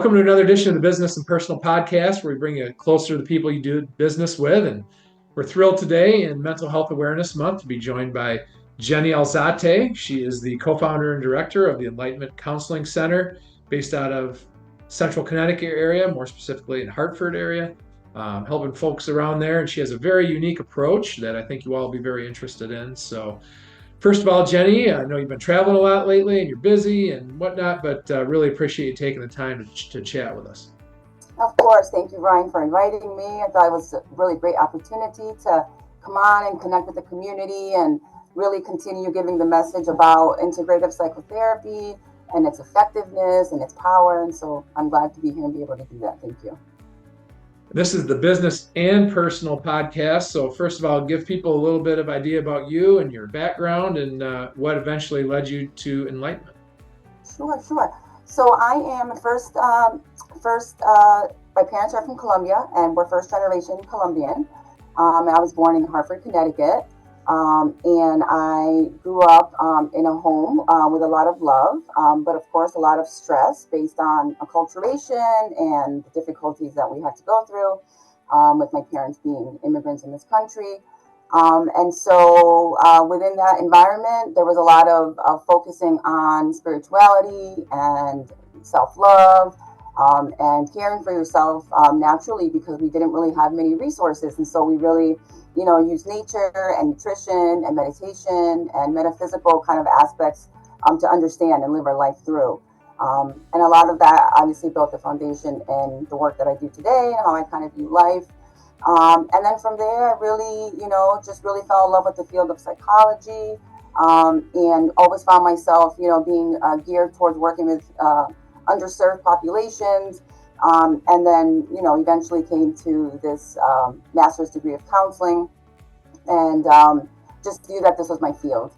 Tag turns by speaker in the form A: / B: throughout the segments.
A: Welcome to another edition of the Business and Personal Podcast, where we bring you closer to the people you do business with. And we're thrilled today in Mental Health Awareness Month to be joined by Jenny Alzate. She is the co-founder and director of the Enlightenment Counseling Center, based out of Central Connecticut area, more specifically in Hartford area, helping folks around there. And she has a very unique approach that I think you all will be very interested in. So first of all, Jenny, I know you've been traveling a lot lately and you're busy and whatnot, but really appreciate you taking the time to chat with us.
B: Of course. Thank you, Ryan, for inviting me. I thought it was a really great opportunity to come on and connect with the community and really continue giving the message about integrative psychotherapy and its effectiveness and its power. And so I'm glad to be here and be able to do that. Thank you.
A: This is the Business and Personal Podcast. So first of all, give people a little bit of idea about you and your background and what eventually led you to Enlightenment.
B: Sure. So I am my parents are from Colombia, and we're first generation Colombian. I was born in Hartford, Connecticut, and I grew up in a home with a lot of love, but of course a lot of stress based on acculturation and the difficulties that we had to go through with my parents being immigrants in this country. And so within that environment, there was a lot of focusing on spirituality and self-love and caring for yourself naturally, because we didn't really have many resources. And so we really, use nature and nutrition and meditation and metaphysical kind of aspects to understand and live our life through. And a lot of that obviously built the foundation in the work that I do today and how I kind of view life. And then from there, I really, just really fell in love with the field of psychology and always found myself, being geared towards working with underserved populations. And then, eventually came to this master's degree of counseling and just knew that this was my field.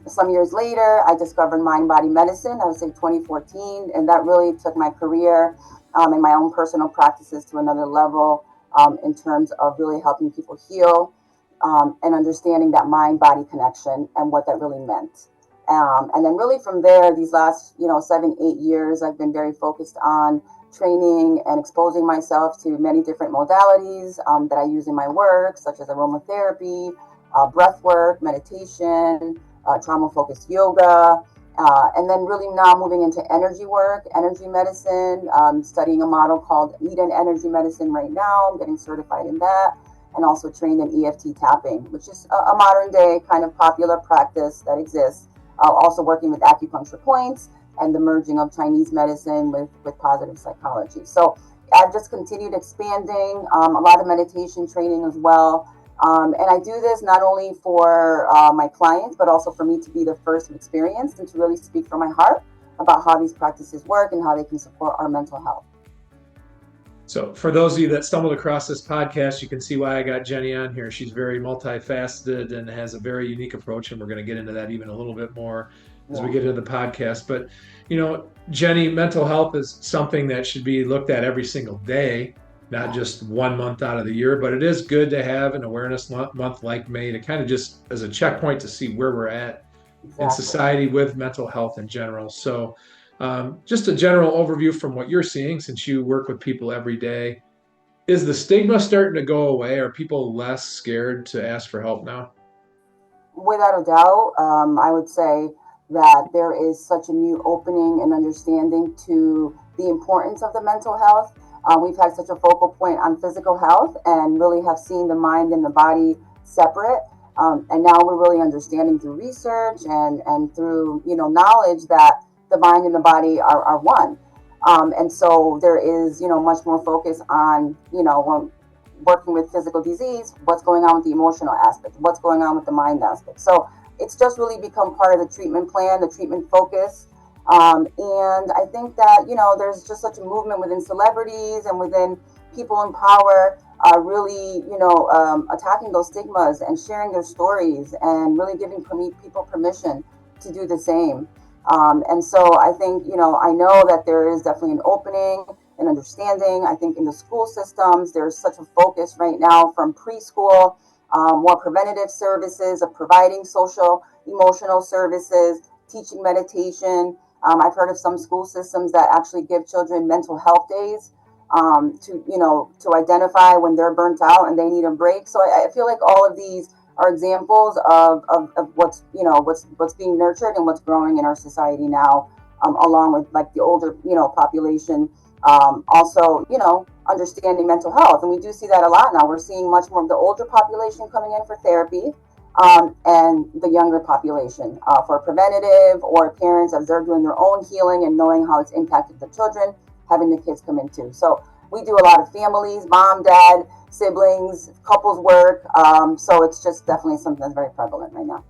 B: Some years later, I discovered mind-body medicine, I would say 2014, and that really took my career and my own personal practices to another level in terms of really helping people heal and understanding that mind-body connection and what that really meant. And then really from there, these last, 7-8 years, I've been very focused on training and exposing myself to many different modalities that I use in my work, such as aromatherapy, breath work, meditation, trauma-focused yoga, and then really now moving into energy work, energy medicine, studying a model called Eden Energy Medicine right now. I'm getting certified in that, and also trained in EFT tapping, which is a modern day kind of popular practice that exists. Also working with acupuncture points and the merging of Chinese medicine with positive psychology. So I've just continued expanding, a lot of meditation training as well. And I do this not only for my clients, but also for me to be the first experience and to really speak from my heart about how these practices work and how they can support our mental health.
A: So for those of you that stumbled across this podcast, you can see why I got Jenny on here. She's very multifaceted and has a very unique approach, and we're going to get into that even a little bit more as we get into the podcast. But, Jenny, mental health is something that should be looked at every single day, not just 1 month out of the year, but it is good to have an awareness month like May to kind of just as a checkpoint to see where we're at in society with mental health in general. So just a general overview from what you're seeing, since you work with people every day. Is the stigma starting to go away? Are people less scared to ask for help now?
B: Without a doubt, I would say that there is such a new opening and understanding to the importance of the mental health. We've had such a focal point on physical health and really have seen the mind and the body separate. And now we're really understanding through research and through, knowledge that the mind and the body are one. And so there is, much more focus on, when working with physical disease, what's going on with the emotional aspect, what's going on with the mind aspect. So it's just really become part of the treatment plan, the treatment focus. And I think that, there's just such a movement within celebrities and within people in power, really, attacking those stigmas and sharing their stories and really giving people permission to do the same. And so I think, I know that there is definitely an opening and understanding. I think in the school systems, there's such a focus right now from preschool, more preventative services of providing social, emotional services, teaching meditation, I've heard of some school systems that actually give children mental health days, to identify when they're burnt out and they need a break. So I feel like all of these are examples of what's what's being nurtured and what's growing in our society now, along with like the older population, also understanding mental health. And we do see that a lot now. We're seeing much more of the older population coming in for therapy, and the younger population for preventative, or parents as they're doing their own healing and knowing how it's impacted the children, having the kids come in too. So we do a lot of families, mom, dad, siblings, couples work. So it's just definitely something that's very prevalent right now.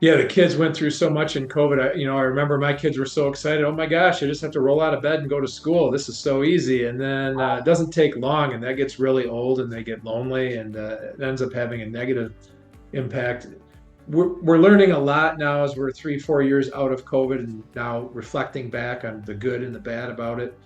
A: Yeah, the kids went through so much in COVID. I remember my kids were so excited. Oh my gosh, I just have to roll out of bed and go to school. This is so easy. And then it doesn't take long, and that gets really old, and they get lonely, and it ends up having a negative impact. We're learning a lot now as we're 3, 4 years out of COVID, and now reflecting back on the good and the bad about it.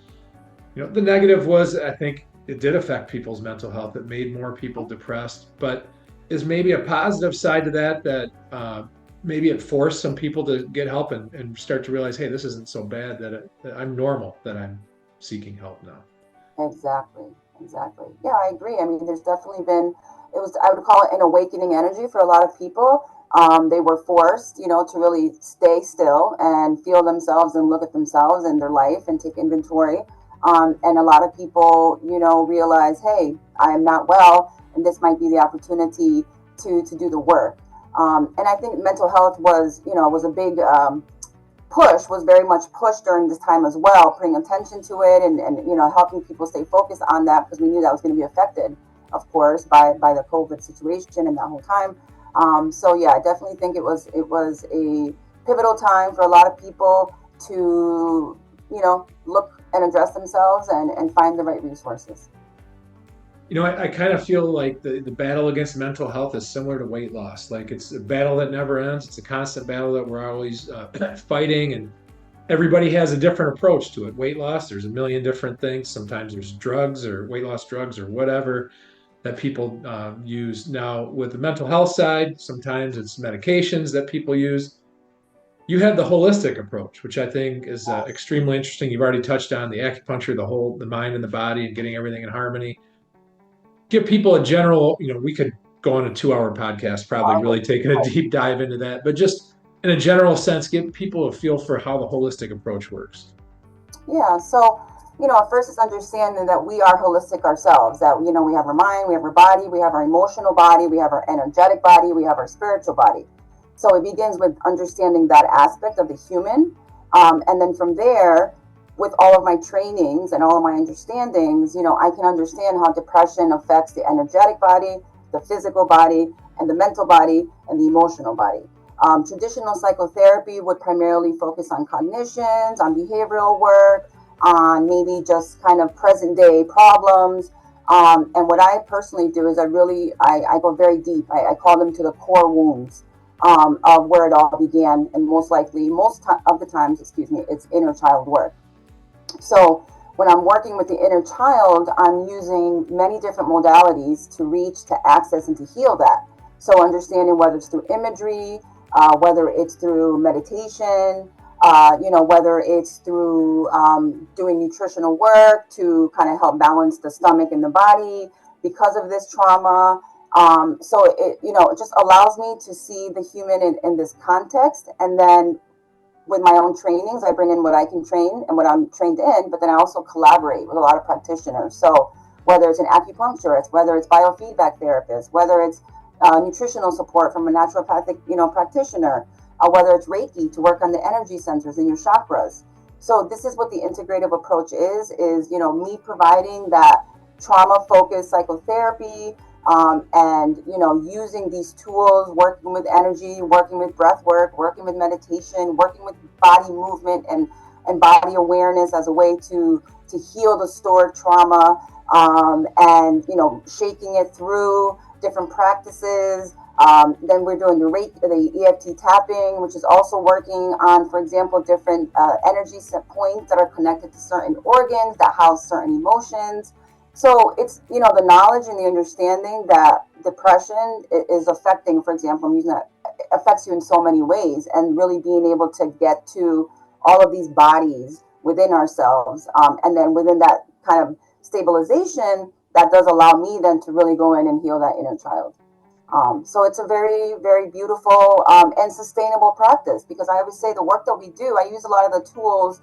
A: The negative was, I think it did affect people's mental health. It made more people depressed, but is maybe a positive side to that maybe it forced some people to get help and start to realize, hey, this isn't so bad, that I'm normal, that I'm seeking help now.
B: Exactly. Exactly. Yeah, I agree. I mean, there's definitely been, I would call it an awakening energy for a lot of people. They were forced, to really stay still and feel themselves and look at themselves and their life and take inventory. And a lot of people, realize, hey, I am not well, and this might be the opportunity to do the work. And I think mental health was a big was very much pushed during this time as well, paying attention to it, and helping people stay focused on that, because we knew that was going to be affected, of course, by the COVID situation and that whole time. So yeah, I definitely think it was a pivotal time for a lot of people to look and address themselves and find the right resources.
A: I kind of feel like the battle against mental health is similar to weight loss. Like, it's a battle that never ends. It's a constant battle that we're always fighting, and everybody has a different approach to it. Weight loss, there's a million different things. Sometimes there's drugs or weight loss drugs or whatever that people use. Now, with the mental health side, sometimes it's medications that people use. You have the holistic approach, which I think is extremely interesting. You've already touched on the acupuncture, the mind and the body, and getting everything in harmony. Give people a general, we could go on a 2 hour podcast, probably really taking a deep dive into that, but just in a general sense, give people a feel for how the holistic approach works.
B: Yeah. So, first is understanding that we are holistic ourselves, that, we have our mind, we have our body, we have our emotional body, we have our energetic body, we have our spiritual body. So it begins with understanding that aspect of the human. And then from there, with all of my trainings and all of my understandings, I can understand how depression affects the energetic body, the physical body, and the mental body, and the emotional body. Traditional psychotherapy would primarily focus on cognitions, on behavioral work, on maybe just kind of present day problems. And what I personally do is I go very deep. I call them to the core wounds, of where it all began. And most of the times, it's inner child work. So when I'm working with the inner child, I'm using many different modalities to reach, to access, and to heal that. So understanding whether it's through imagery, whether it's through meditation, whether it's through doing nutritional work to kind of help balance the stomach and the body because of this trauma. So it just allows me to see the human in this context. And then with my own trainings, I bring in what I can train and what I'm trained in, but then I also collaborate with a lot of practitioners. So whether it's an acupuncturist, whether it's biofeedback therapist, whether it's nutritional support from a naturopathic, practitioner, whether it's Reiki to work on the energy centers in your chakras. So this is what the integrative approach is me providing that trauma-focused psychotherapy, and using these tools, working with energy, working with breath work, working with meditation, working with body movement and body awareness as a way to heal the stored trauma, and shaking it through different practices. Then we're doing the EFT tapping, which is also working on, for example, different energy set points that are connected to certain organs that house certain emotions. So it's, the knowledge and the understanding that depression is affecting, for example, I'm using that, affects you in so many ways, and really being able to get to all of these bodies within ourselves. And then within that kind of stabilization, that does allow me then to really go in and heal that inner child. So it's a very, very beautiful and sustainable practice, because I always say the work that we do, I use a lot of the tools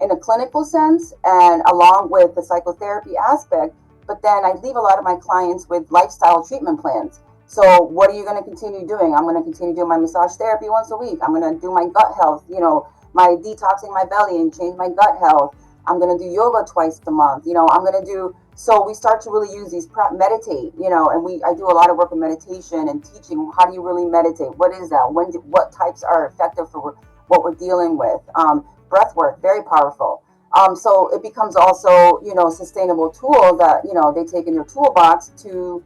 B: in a clinical sense and along with the psychotherapy aspect, but then I leave a lot of my clients with lifestyle treatment plans. So what are you going to continue doing? I'm going to continue doing my massage therapy once a week. I'm going to do my gut health, my detoxing my belly and change my gut health. I'm going to do yoga twice a month. I'm going to do, so we start to really use these meditate, and I do a lot of work in meditation and teaching. How do you really meditate? What is that? What types are effective for what we're dealing with? Breath work, very powerful. So it becomes also, sustainable tool that, they take in their toolbox to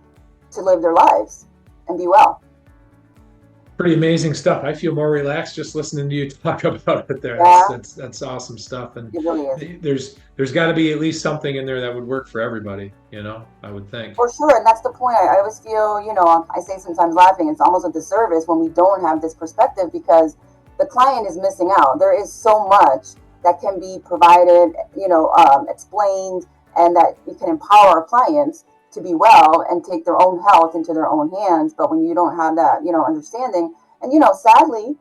B: live their lives and be well.
A: Pretty amazing stuff. I feel more relaxed just listening to you talk about it there.
B: Yeah.
A: That's awesome stuff. And
B: it really is.
A: There's got to be at least something in there that would work for everybody, I would think.
B: For sure. And that's the point. I always feel, I say sometimes laughing, it's almost a disservice when we don't have this perspective, because the client is missing out. There is so much that can be provided, explained, and that we can empower our clients to be well and take their own health into their own hands. But when you don't have that, understanding, and, sadly,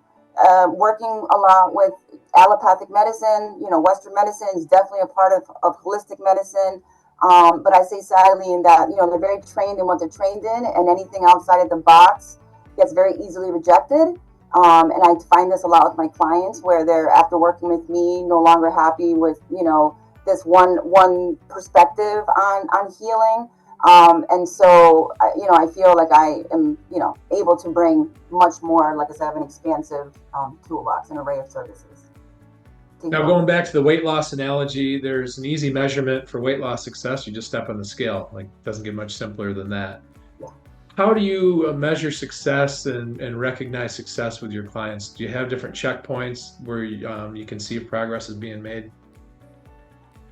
B: working a lot with allopathic medicine, Western medicine is definitely a part of holistic medicine. But I say sadly in that, they're very trained in what they're trained in, and anything outside of the box gets very easily rejected. And I find this a lot with my clients, where they're, after working with me, no longer happy with, this one perspective on healing. And so, I feel like I am, able to bring much more, like I said, an expansive toolbox, an array of services.
A: Now, going back to the weight loss analogy, there's an easy measurement for weight loss success. You just step on the scale. Like, it doesn't get much simpler than that.
B: Yeah.
A: How do you measure success and recognize success with your clients? Do you have different checkpoints where you can see if progress is being made?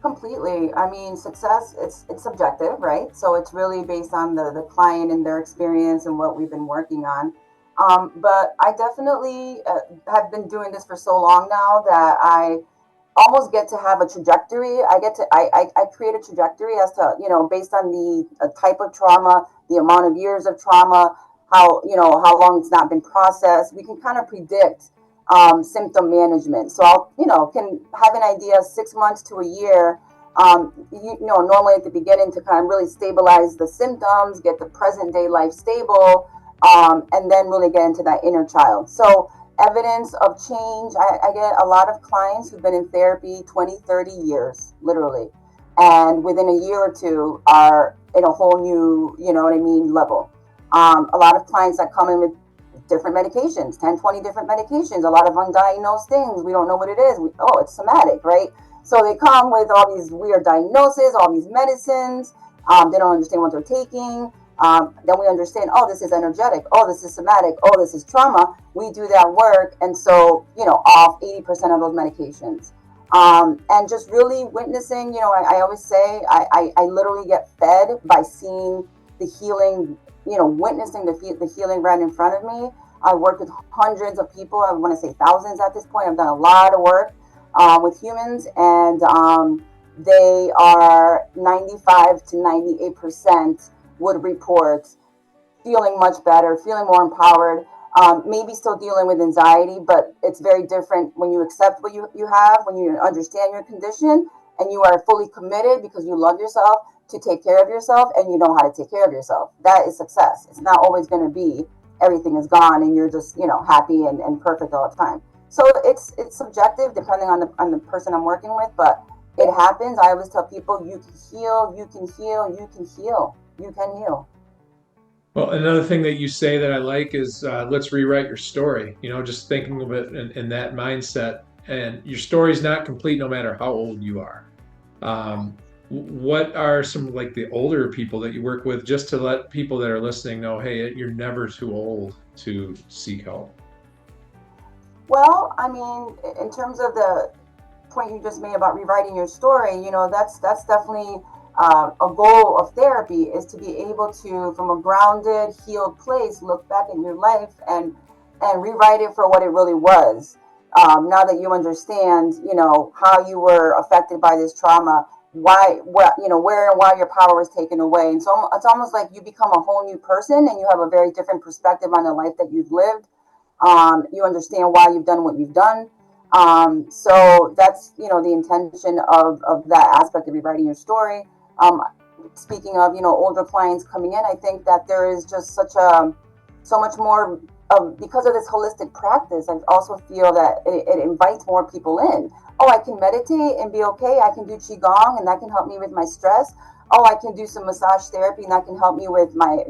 B: Completely. I mean, success, it's subjective, right? So it's really based on the client and their experience and what we've been working on. But I definitely have been doing this for so long now that I almost get to have a trajectory. I create a trajectory as to, based on the type of trauma, the amount of years of trauma, how long it's not been processed. We can kind of predict symptom management. So I'll, can have an idea 6 months to a year, normally at the beginning, to kind of really stabilize the symptoms, get the present day life stable, and then really get into that inner child. So evidence of change, I get a lot of clients who've been in therapy 20, 30 years, literally. And within a year or two are in a whole new, level. A lot of clients that come in with different medications, 10, 20 different medications, a lot of undiagnosed things. We don't know what it is. It's somatic, right? So they come with all these weird diagnoses, all these medicines. They don't understand what they're taking. Then we understand, this is energetic. This is somatic. This is trauma. We do that work. And so, off 80% of those medications. And just really witnessing, I always say, I literally get fed by seeing the healing, witnessing the healing right in front of me. I work with hundreds of people. I want to say thousands at this point. I've done a lot of work with humans, and they are 95 to 98% would report feeling much better, feeling more empowered, maybe still dealing with anxiety, but it's very different when you accept what you have, when you understand your condition, and you are fully committed because you love yourself to take care of yourself, and you know how to take care of yourself. That is success. It's not always going to be everything is gone and you're just, happy and perfect all the time. So it's subjective depending on the person I'm working with, but it happens. I always tell people, you can heal, you can heal, you can heal, you can heal.
A: Well, another thing that you say that I like is let's rewrite your story. Just thinking of it in that mindset, and your story is not complete no matter how old you are. What are some, like, the older people that you work with, just to let people that are listening know, hey, you're never too old to seek help?
B: Well, I mean, in terms of the point you just made about rewriting your story, that's definitely a goal of therapy, is to be able to, from a grounded, healed place, look back in your life and rewrite it for what it really was. now that you understand, how you were affected by this trauma, why, where and why your power was taken away. And so it's almost like you become a whole new person and you have a very different perspective on the life that you've lived. You understand why you've done what you've done. So that's, the intention of that aspect of rewriting your story. Speaking of, older clients coming in, I think that there is just so much more because of this holistic practice. I also feel that it invites more people in. Oh, I can meditate and be okay. I can do qigong and that can help me with my stress. Oh, I can do some massage therapy and that can help me with my,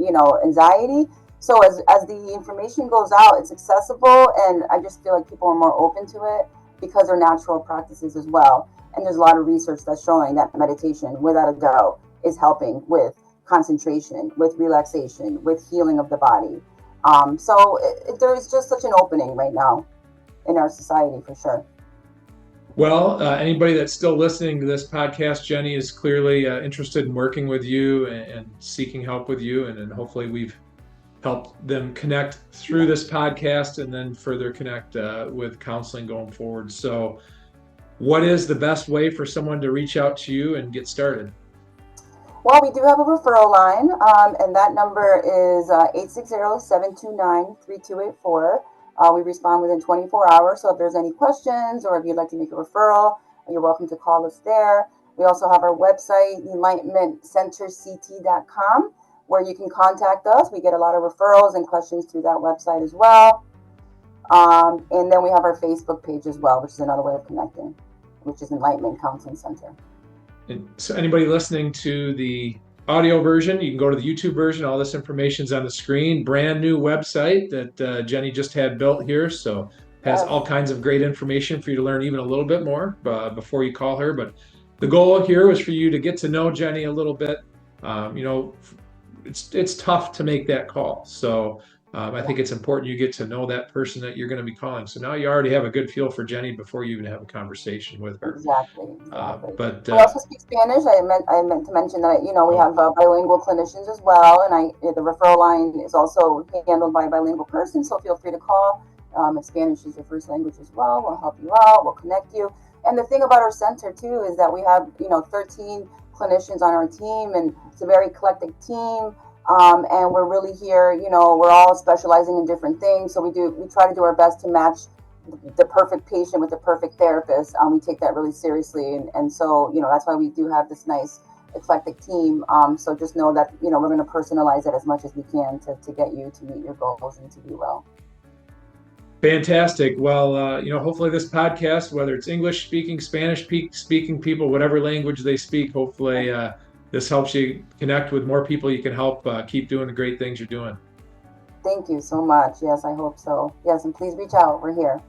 B: anxiety. So as the information goes out, it's accessible, and I just feel like people are more open to it because they're natural practices as well. And there's a lot of research that's showing that meditation, without a doubt, is helping with concentration, with relaxation, with healing of the body. So there is just such an opening right now in our society, for sure.
A: Well, anybody that's still listening to this podcast, Jenny is clearly interested in working with you and seeking help with you, and hopefully we've helped them connect through this podcast and then further connect with counseling going forward. So what is the best way for someone to reach out to you and get started?
B: Well, we do have a referral line, and that number is 860-729-3284. We respond within 24 hours, so if there's any questions or if you'd like to make a referral, you're welcome to call us there. We also have our website, enlightenmentcenterct.com, where you can contact us. We get a lot of referrals and questions through that website as well. And then we have our Facebook page as well, which is another way of connecting, which is Enlightenment Counseling Center.
A: And so anybody listening to the audio version, you can go to the YouTube version. All this information is on the screen. Brand new website that Jenny just had built here. So has all kinds of great information for you to learn even a little bit more before you call her. But the goal here was for you to get to know Jenny a little bit. It's tough to make that call. So I think it's important you get to know that person that you're going to be calling. So now you already have a good feel for Jenny before you even have a conversation with her.
B: Exactly.
A: But
B: we also speak Spanish. I meant to mention that we have bilingual clinicians as well, and the referral line is also handled by a bilingual person. So feel free to call. If Spanish is your first language as well, we'll help you out. We'll connect you. And the thing about our center too is that we have 13 clinicians on our team, and it's a very eclectic team. And we're really here, we're all specializing in different things. So we try to do our best to match the perfect patient with the perfect therapist. We take that really seriously. And so, that's why we do have this nice eclectic team. So just know that, we're going to personalize it as much as we can to get you to meet your goals and to be well.
A: Fantastic. Well, hopefully this podcast, whether it's English speaking, Spanish speaking people, whatever language they speak, hopefully this helps you connect with more people you can help keep doing the great things you're doing.
B: Thank you so much. Yes, I hope so. Yes, and please reach out. We're here.